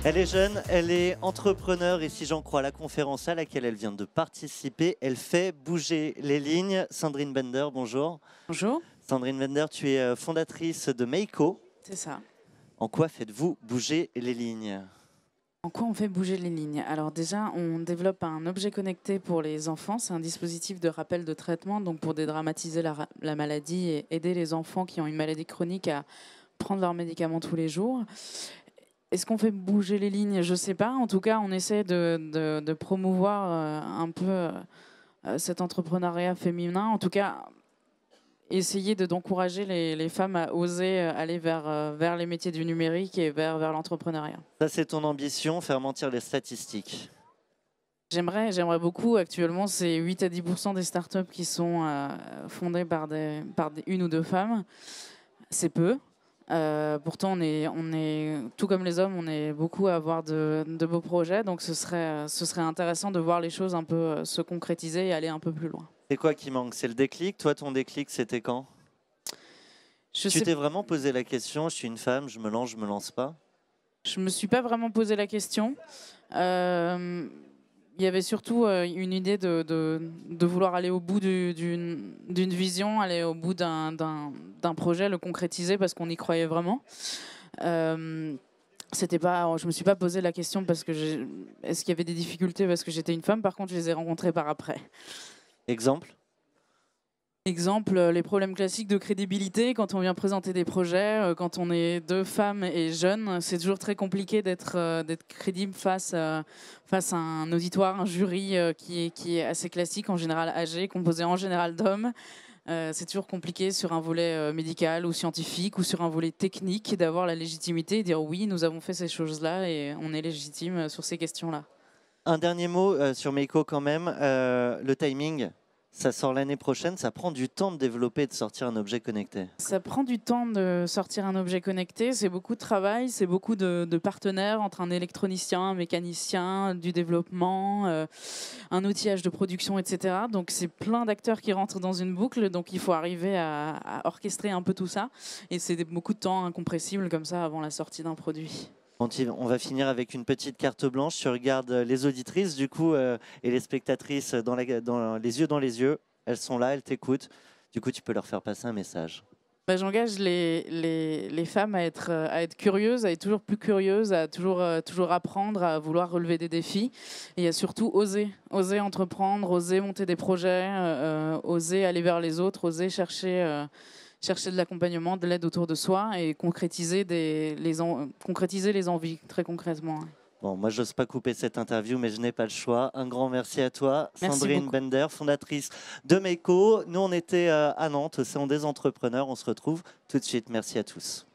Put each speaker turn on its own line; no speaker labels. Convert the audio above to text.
Elle est jeune, elle est entrepreneur et si j'en crois la conférence à laquelle elle vient de participer, elle fait bouger les lignes. Sandrine Bender, bonjour.
Bonjour.
Sandrine Bender, tu es fondatrice de Meiko.
C'est ça.
En quoi faites-vous bouger les lignes ?
En quoi on fait bouger les lignes? Alors déjà, on développe un objet connecté pour les enfants. C'est un dispositif de rappel de traitement, donc pour dédramatiser la maladie et aider les enfants qui ont une maladie chronique à prendre leurs médicaments tous les jours. Est-ce qu'on fait bouger les lignes? Je ne sais pas. En tout cas, on essaie de promouvoir un peu cet entrepreneuriat féminin. En tout cas, essayer d'encourager les femmes à oser aller vers les métiers du numérique et vers l'entrepreneuriat.
Ça, c'est ton ambition, faire mentir les statistiques.
J'aimerais beaucoup. Actuellement, c'est 8 à 10% des startups qui sont fondées par une ou deux femmes. C'est peu. Pourtant, on est, tout comme les hommes, on est beaucoup à avoir de beaux projets. Donc, ce serait intéressant de voir les choses un peu se concrétiser et aller un peu plus loin.
C'est quoi qui manque? C'est le déclic? Toi, ton déclic, c'était quand? Tu t'es vraiment posé la question, je suis une femme, je me lance pas?
Je me suis pas vraiment posé la question. Il y avait surtout une idée de vouloir aller au bout d'une vision, aller au bout d'un projet, le concrétiser parce qu'on y croyait vraiment. C'était pas, je me suis pas posé la question parce que est-ce qu'il y avait des difficultés parce que j'étais une femme. Par contre, je les ai rencontrées par après.
Exemple,
les problèmes classiques de crédibilité quand on vient présenter des projets, quand on est deux femmes et jeunes, c'est toujours très compliqué d'être crédible face à un auditoire, un jury qui est assez classique, en général âgé, composé en général d'hommes. C'est toujours compliqué sur un volet médical ou scientifique ou sur un volet technique d'avoir la légitimité et dire oui, nous avons fait ces choses-là et on est légitime sur ces questions-là.
un dernier mot sur Meiko quand même, le timing. Ça sort l'année prochaine, ça prend du temps de développer et de sortir un objet connecté.
Ça prend du temps de sortir un objet connecté, c'est beaucoup de travail, c'est beaucoup de partenaires entre un électronicien, un mécanicien, du développement, un outillage de production, etc. Donc c'est plein d'acteurs qui rentrent dans une boucle, donc il faut arriver à orchestrer un peu tout ça. Et c'est beaucoup de temps incompressible comme ça avant la sortie d'un produit.
On va finir avec une petite carte blanche. Tu regardes les auditrices du coup et les spectatrices dans les yeux. Elles sont là, elles t'écoutent. Du coup, tu peux leur faire passer un message.
J'engage les femmes à être curieuses, à être toujours plus curieuses, à toujours apprendre, à vouloir relever des défis et à surtout oser entreprendre, oser monter des projets, oser aller vers les autres, oser chercher de l'accompagnement, de l'aide autour de soi et concrétiser les envies très concrètement.
Bon, moi, j'ose pas couper cette interview, mais je n'ai pas le choix. Un grand merci à toi, Sandrine Bender, fondatrice de Meiko. Nous, on était à Nantes, au Salon des entrepreneurs. On se retrouve tout de suite. Merci à tous.